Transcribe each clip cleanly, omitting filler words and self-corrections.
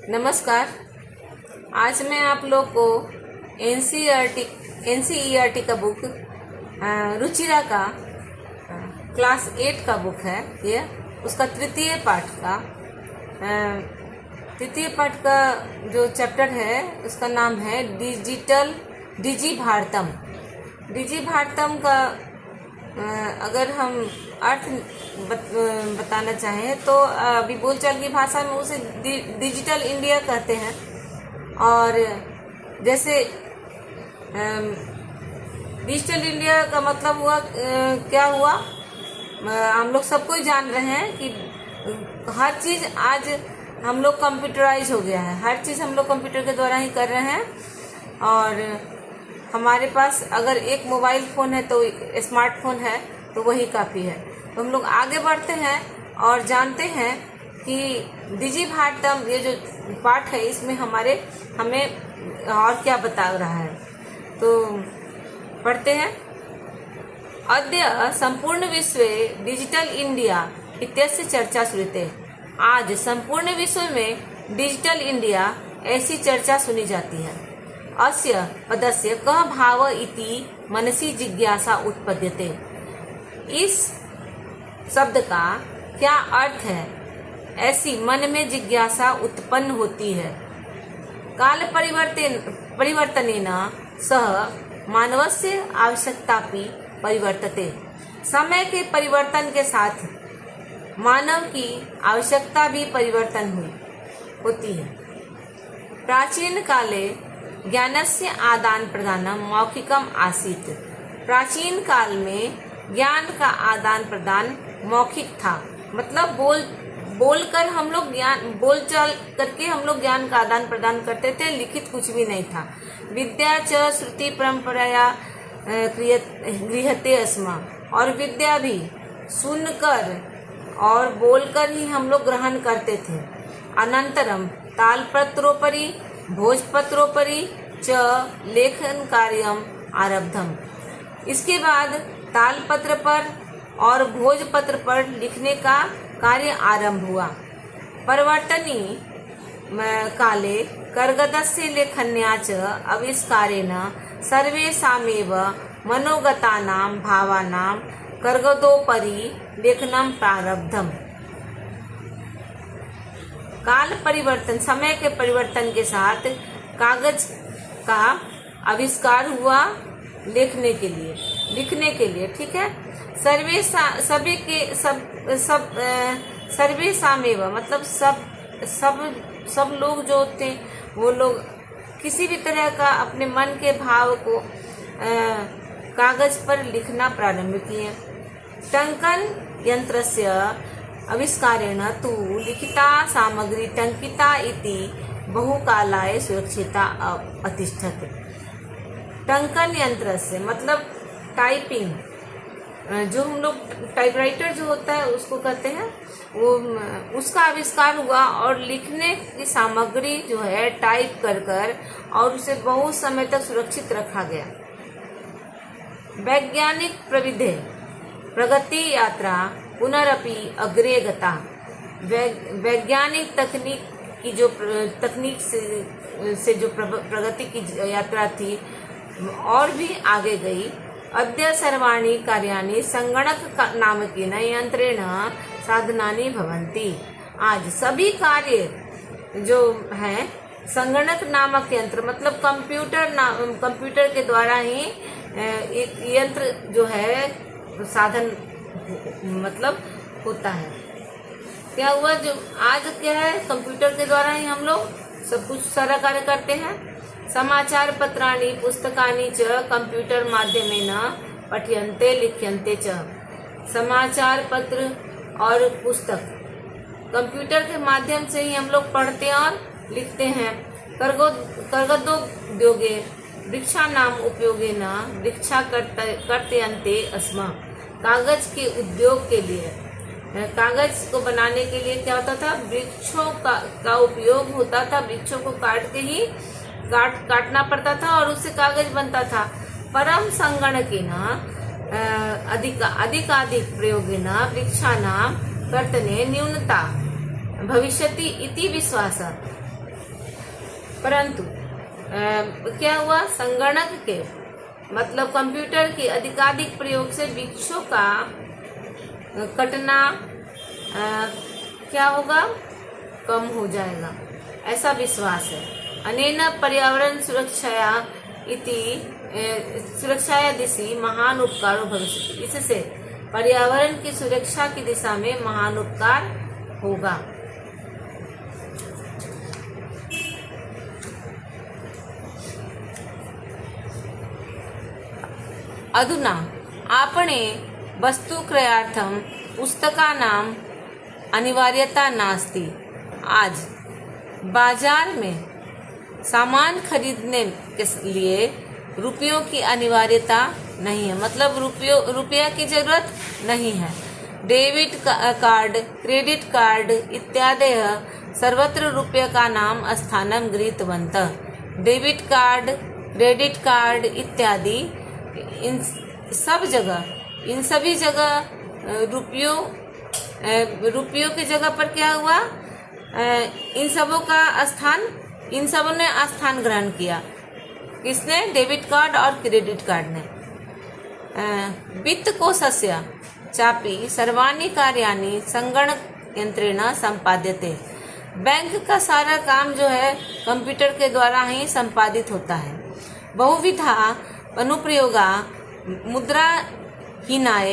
नमस्कार। आज मैं आप लोग को एनसीईआरटी का बुक रुचिरा का क्लास 8 का बुक है। ये उसका तृतीय पाठ का जो चैप्टर है उसका नाम है डिजी भारतम का अगर हम अर्थ बताना चाहें तो अभी बोलचाल की भाषा में उसे डिजिटल इंडिया कहते हैं। और जैसे डिजिटल इंडिया का मतलब हुआ क्या हुआ, हम लोग सबको ही जान रहे हैं कि हर चीज़ आज हम लोग कंप्यूटराइज हो गया है। हर चीज़ हम लोग कंप्यूटर के द्वारा ही कर रहे हैं। और हमारे पास अगर एक मोबाइल फ़ोन है तो स्मार्टफोन है तो वही काफ़ी है। तो हम लोग आगे बढ़ते हैं और जानते हैं कि डिजी भारतम ये जो पाठ है इसमें हमें और क्या बता रहा है। तो पढ़ते हैं। अद्य संपूर्ण विश्वे डिजिटल इंडिया इत्यस्य चर्चा श्रूयते। आज संपूर्ण विश्व में डिजिटल इंडिया ऐसी चर्चा सुनी जाती है। अस्य पदस्य कः भाव इति मनसि जिज्ञासा उत्पद्यते। इस शब्द का क्या अर्थ है, ऐसी मन में जिज्ञासा उत्पन्न होती है। काल परिवर्तनेन सह मानवस्य आवश्यकतापि परिवर्तते। समय के परिवर्तन के साथ मानव की आवश्यकता भी परिवर्तन होती है। प्राचीन काले ज्ञानस्य आदान प्रदानम मौखिकम आसीत्। प्राचीन काल में ज्ञान का आदान प्रदान मौखिक था, मतलब बोलकर हम लोग बोलचाल करके हम लोग ज्ञान का आदान प्रदान करते थे। लिखित कुछ भी नहीं था। विद्या च श्रुति परंपराया गृह्यते स्म। और विद्या भी सुनकर और बोलकर ही हम लोग ग्रहण करते थे। अनंतरम तालपत्रोपरि भोजपत्रोपरि च लेखन कार्यम आरब्धम। इसके बाद तालपत्र पर और भोजपत्र पर लिखने का कार्य आरंभ हुआ। परिवर्तनी काले कर्गदस्य लेखन्या च आविष्कारेण सर्वेषामेव मनोगतानां भावानां कर्गदोपरि लेखनम प्रारब्धम। काल परिवर्तन, समय के परिवर्तन के साथ कागज का आविष्कार हुआ लिखने के लिए, ठीक है। सर्वेषामेव मतलब सब लोग जो थे वो लोग किसी भी तरह का अपने मन के भाव को कागज पर लिखना प्रारंभ किए। टंकन यंत्रस्य आविष्कारेण तु लिखिता सामग्री टंकिता इति बहुकालाय सुरक्षिता अतिष्ठत। टंकन यंत्र से मतलब टाइपिंग, जो हम लोग टाइपराइटर जो होता है उसको कहते हैं, वो उसका आविष्कार हुआ और लिखने की सामग्री जो है टाइप कर और उसे बहुत समय तक सुरक्षित रखा गया। वैज्ञानिक प्रगति यात्रा पुनरपि अग्रे गता। वैज्ञानिक तकनीक से जो प्रगति की यात्रा थी और भी आगे गई। अद्य सर्वाणि कार्याणि संगणक नामकेन यंत्रेण साधनानि भवन्ति। आज सभी कार्य जो हैं संगणक नामक यंत्र मतलब कंप्यूटर के द्वारा ही एक यंत्र जो है साधन मतलब होता है। क्या हुआ, जो आज क्या है कंप्यूटर के द्वारा ही हम लोग सब कुछ सारा कार्य करते हैं। समाचार पत्राणि पुस्तकानि च कंप्यूटर माध्यमेन पठ्यन्ते लिख्यन्ते च। समाचार पत्र और पुस्तक कंप्यूटर के माध्यम से ही हम लोग पढ़ते और लिखते हैं। कर्गदोद्योगे वृक्षाणाम उपयोगेन वृक्षा कर्तयन्ते स्म। कागज के उद्योग के लिए, कागज को बनाने के लिए क्या होता था, वृक्षों का उपयोग होता था। वृक्षों को काट के ही काटना पड़ता था और उससे कागज बनता था। परम संगणकेन अधिकाधिक प्रयोगेन वृक्षाणां कर्तने न्यूनता भविष्यति इति विश्वास। परंतु क्या हुआ, संगणक के मतलब कंप्यूटर के अधिकाधिक प्रयोग से वृक्षों का कटना क्या होगा, कम हो जाएगा, ऐसा विश्वास है। अनेन पर्यावरण सुरक्षाया दिशि महान उपकारो भविष्यति, इससे पर्यावरण की सुरक्षा की दिशा में महान उपकार होगा। अधुना आपणे वस्तुक्रयार्थं पुस्तकानां अनिवार्यता नास्ति। आज बाजार में सामान खरीदने के लिए रुपयों की अनिवार्यता नहीं है, मतलब रुपया की जरूरत नहीं है। डेबिट कार्ड, क्रेडिट कार्ड इत्यादि सर्वत्र रुपये का नाम स्थानं गृहीतवन्तः। डेबिट कार्ड, क्रेडिट कार्ड इत्यादि इन सभी जगह रुपयों की जगह पर क्या हुआ, इन सबों ने स्थान ग्रहण किया। किसने? डेबिट कार्ड और क्रेडिट कार्ड ने। वित्तकोशस्य चापि सर्वाणि कार्याणि संगणक यंत्रेण संपाद्यते। बैंक का सारा काम जो है कंप्यूटर के द्वारा ही संपादित होता है। बहुविधा अनुप्रयोगा मुद्राहीनाय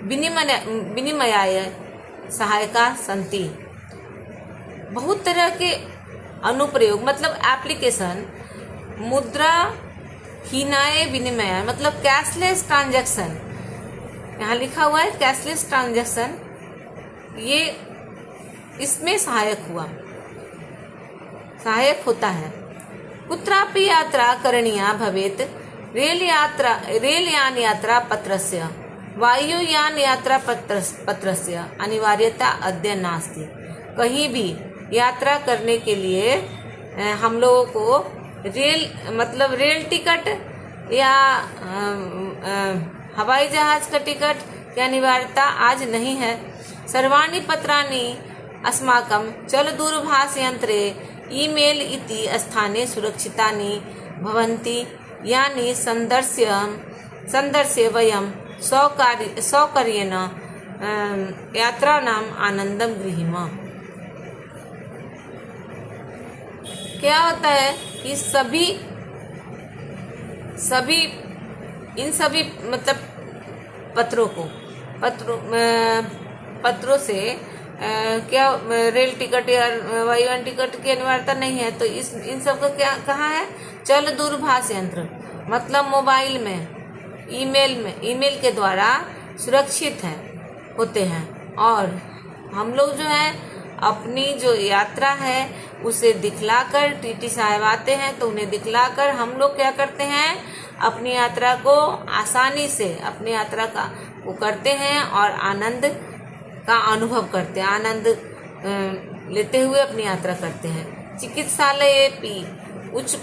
विनिमयाय सहायका संति। बहुत तरह के अनुप्रयोग मतलब एप्लीकेशन मुद्राहीनाय विनिमय मतलब कैशलेस ट्रांजैक्शन, यहाँ लिखा हुआ है कैशलेस ट्रांजैक्शन, ये इसमें सहायक होता है। कुत्रापि यात्रा करणीया भवेत् रेलयान यात्रा पत्रस्य वायुयान यात्रा पत्रस्य अनिवार्यता अद्य नास्ति। कहीं भी यात्रा करने के लिए हम लोगों को रेल टिकट या हवाई जहाज का टिकट की अनिवार्यता आज नहीं है। सर्वाणि पत्राणि अस्माकं चलदूरभाष यंत्रे ईमेल इति स्थाने सुरक्षितानि भवन्ति, यानि संदर्श्य वयं सौकर्येण यात्रानाम् आनंदं गृहीम। क्या होता है कि इन सभी मतलब पत्रों से क्या रेल टिकट या वायुयान टिकट की अनिवार्यता नहीं है। तो इन सब का क्या कहाँ है? चल दूरभाष यंत्र मतलब मोबाइल में, ईमेल के द्वारा सुरक्षित होते हैं। और हम लोग जो है अपनी जो यात्रा है उसे दिखलाकर, टीटी साहब आते हैं तो उन्हें दिखलाकर हम लोग क्या करते हैं, अपनी यात्रा को आसानी से अपनी यात्रा का वो करते हैं और आनंद का अनुभव करते हैं, आनंद लेते हुए अपनी यात्रा करते हैं। चिकित्सालयेपि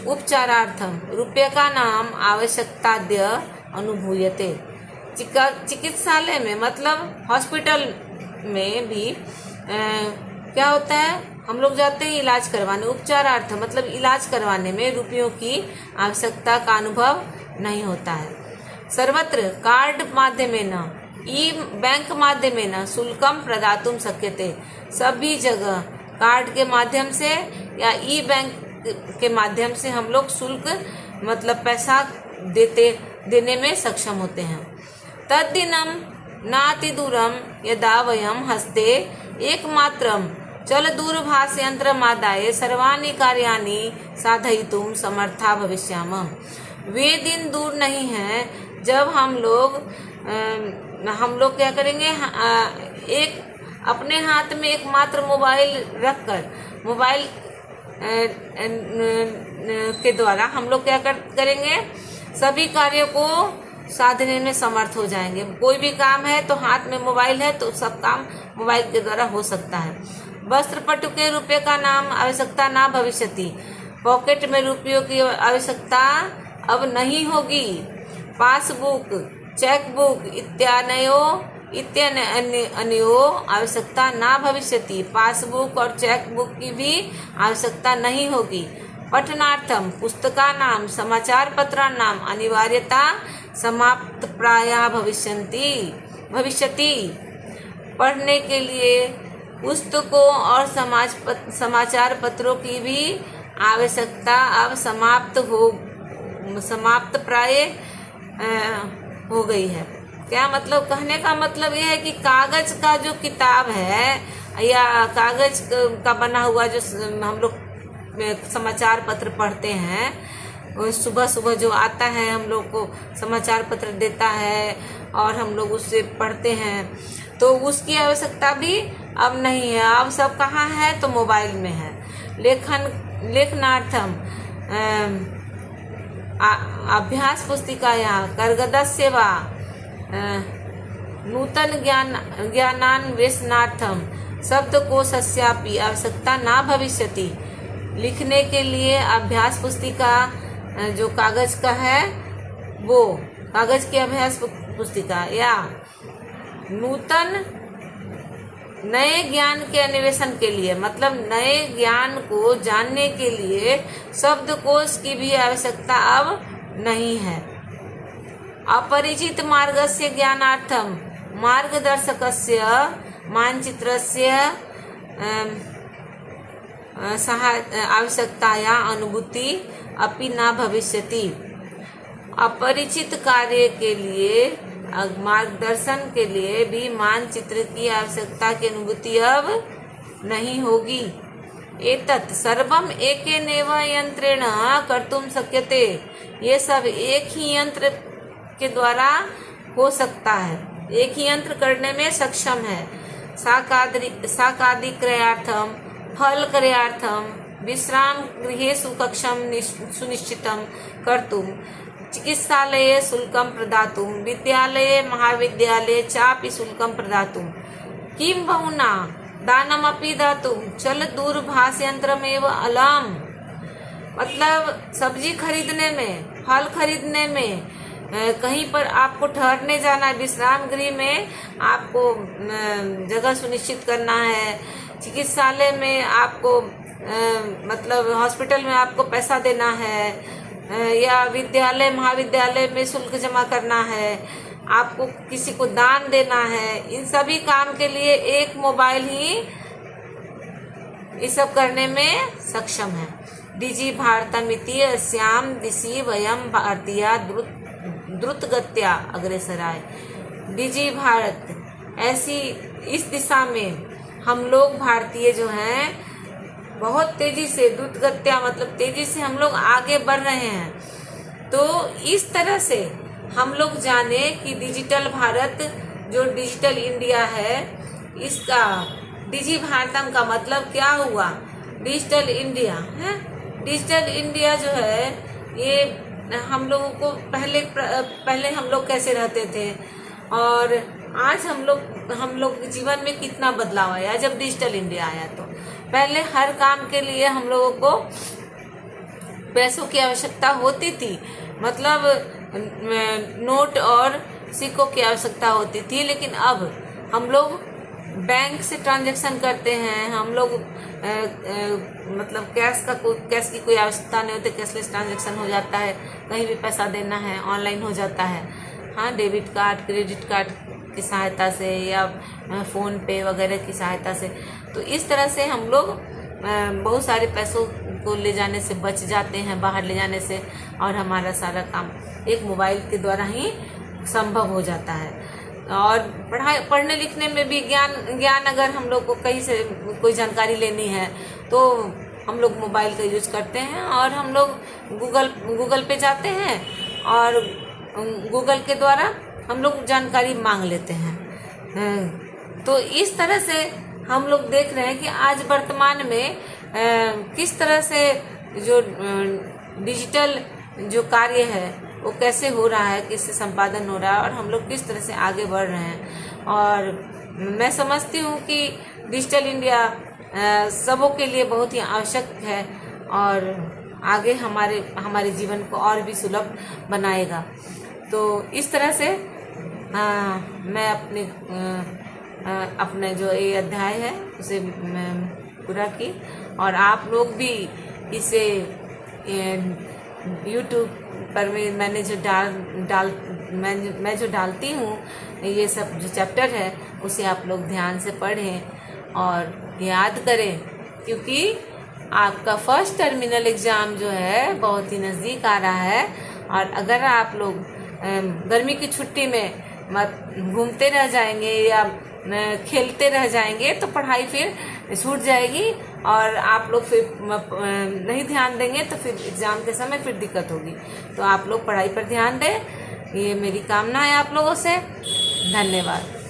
उपचारार्थम रुपये का नाम आवश्यकताद्य अनुभूयते। चिकित्सालय में मतलब हॉस्पिटल में भी क्या होता है, हम लोग जाते हैं इलाज करवाने, उपचारार्थ मतलब इलाज करवाने में रुपयों की आवश्यकता का अनुभव नहीं होता है। सर्वत्र कार्ड माध्यमेन ई बैंक माध्यमेन शुल्कम प्रदातुम शक्यते। सभी जगह कार्ड के माध्यम से या ई बैंक के माध्यम से हम लोग शुल्क मतलब पैसा देने में सक्षम होते हैं। तद्दिनं नातिदूरं यदा वयं हस्ते एकमात्रं चलदूरभाषयन्त्रमादाय सर्वाणि कार्याणि साधयितुं समर्था भविष्यामः। वे दिन दूर नहीं हैं जब हम लोग क्या करेंगे, एक अपने हाथ में एकमात्र मोबाइल रखकर मोबाइल के द्वारा हम लोग क्या करेंगे, सभी कार्यों को साधने में समर्थ हो जाएंगे। कोई भी काम है तो हाथ में मोबाइल है तो सब काम मोबाइल के द्वारा हो सकता है। वस्त्र पट्टू के रुपये का नाम आवश्यकता ना भविष्यति। पॉकेट में रुपयों की आवश्यकता अब नहीं होगी। पासबुक, चेकबुक इत्यादयो आवश्यकता ना भविष्यति। पासबुक और चेकबुक की भी आवश्यकता नहीं होगी। पठनार्थम पुस्तकानां समाचारपत्राणाम् अनिवार्यता समाप्तप्राया भविष्यति। पढ़ने के लिए पुस्तकों और समाचार पत्रों की भी आवश्यकता अब समाप्त प्राय हो गई है। क्या मतलब, कहने का मतलब ये है कि कागज का जो किताब है या कागज का बना हुआ जो हम लोग समाचार पत्र पढ़ते हैं, सुबह सुबह जो आता है हम लोग को समाचार पत्र देता है और हम लोग उससे पढ़ते हैं, तो उसकी आवश्यकता भी अब नहीं है। अब सब कहाँ है, तो मोबाइल में है। लेखनार्थम अभ्यास पुस्तिकाया कर्गदस्य वा नूतन ज्ञानान्वेषणार्थम शब्दकोशस्यापि आवश्यकता न भविष्यति। लिखने के लिए अभ्यास पुस्तिका जो कागज का है, वो कागज की अभ्यास पुस्तिका या नूतन नए ज्ञान के अन्वेषण के लिए, मतलब नए ज्ञान को जानने के लिए शब्दकोश की भी आवश्यकता अब नहीं है। अपरिचित मार्गस्य ज्ञानार्थम मार्गदर्शकस्य मानचित्रस्य आवश्यकताया अनुभूति अपि न भविष्यति। अपरिचित कार्य के लिए मार्गदर्शन के लिए भी मानचित्र की आवश्यकता की अनुभूति अब नहीं होगी। एतत् सर्वम एकेनैव यंत्रेण कर्तुम शक्यते। ये सब एक ही यंत्र के द्वारा हो सकता है, एक ही यंत्र करने में सक्षम है। साकादि क्रयार्थम फल क्रयार्थम विश्राम गृहेषु कक्षम सुनिश्चितं कर्तुम चिकित्सालये शुल्कं प्रदातुं विद्यालये महाविद्यालये चापि शुल्कं प्रदातुं किं बहुना दानमपि दातुं चल दूरभाषयंत्रमेव अलम। मतलब सब्जी खरीदने में, फल खरीदने में, कहीं पर आपको ठहरने जाना है, विश्राम गृह में आपको जगह सुनिश्चित करना है, चिकित्सालय में आपको मतलब हॉस्पिटल में आपको पैसा देना है, या विद्यालय महाविद्यालय में शुल्क जमा करना है, आपको किसी को दान देना है, इन सभी काम के लिए एक मोबाइल ही ये सब करने में सक्षम है। डिजी भारतमिति अस्याम दिशि वयम भारतीय द्रुतगत्या अग्रसराय। डिजी भारत, ऐसी इस दिशा में हम लोग भारतीय जो हैं बहुत तेजी से, द्रुतगत्या मतलब तेजी से हम लोग आगे बढ़ रहे हैं। तो इस तरह से हम लोग जाने कि डिजिटल भारत जो डिजिटल इंडिया है, इसका डिजी भारतम का मतलब क्या हुआ, डिजिटल इंडिया है। डिजिटल इंडिया जो है ये हम लोगों को पहले हम लोग कैसे रहते थे और आज हम लोग जीवन में कितना बदलाव आया जब डिजिटल इंडिया आया। तो पहले हर काम के लिए हम लोगों को पैसों की आवश्यकता होती थी, मतलब नोट और सिक्कों की आवश्यकता होती थी, लेकिन अब हम लोग बैंक से ट्रांजैक्शन करते हैं, हम लोग मतलब कैश की कोई आवश्यकता नहीं होती, कैशलेस ट्रांजैक्शन हो जाता है, कहीं भी पैसा देना है ऑनलाइन हो जाता है। हाँ, डेबिट कार्ड, क्रेडिट कार्ड की सहायता से या फ़ोन पे वगैरह की सहायता से। तो इस तरह से हम लोग बहुत सारे पैसों को ले जाने से बच जाते हैं, बाहर ले जाने से, और हमारा सारा काम एक मोबाइल के द्वारा ही संभव हो जाता है। और पढ़ने लिखने में भी ज्ञान अगर हम लोग को कहीं से कोई जानकारी लेनी है तो हम लोग मोबाइल का यूज करते हैं, और हम लोग गूगल पे जाते हैं और गूगल के द्वारा हम लोग जानकारी मांग लेते हैं। तो इस तरह से हम लोग देख रहे हैं कि आज वर्तमान में किस तरह से जो डिजिटल जो कार्य है वो कैसे हो रहा है, किससे संपादन हो रहा है, और हम लोग किस तरह से आगे बढ़ रहे हैं। और मैं समझती हूँ कि डिजिटल इंडिया सबों के लिए बहुत ही आवश्यक है और आगे हमारे जीवन को और भी सुलभ बनाएगा। तो इस तरह से मैं अपने जो ये अध्याय है उसे पूरा की, और आप लोग भी इसे यूट्यूब पर मैंने जो मैं जो डालती हूँ ये सब जो चैप्टर है उसे आप लोग ध्यान से पढ़ें और याद करें, क्योंकि आपका फर्स्ट टर्मिनल एग्ज़ाम जो है बहुत ही नज़दीक आ रहा है। और अगर आप लोग गर्मी की छुट्टी में मत घूमते रह जाएंगे या खेलते रह जाएंगे तो पढ़ाई फिर छूट जाएगी और आप लोग फिर नहीं ध्यान देंगे तो फिर एग्ज़ाम के समय फिर दिक्कत होगी। तो आप लोग पढ़ाई पर ध्यान दें, ये मेरी कामना है आप लोगों से। धन्यवाद।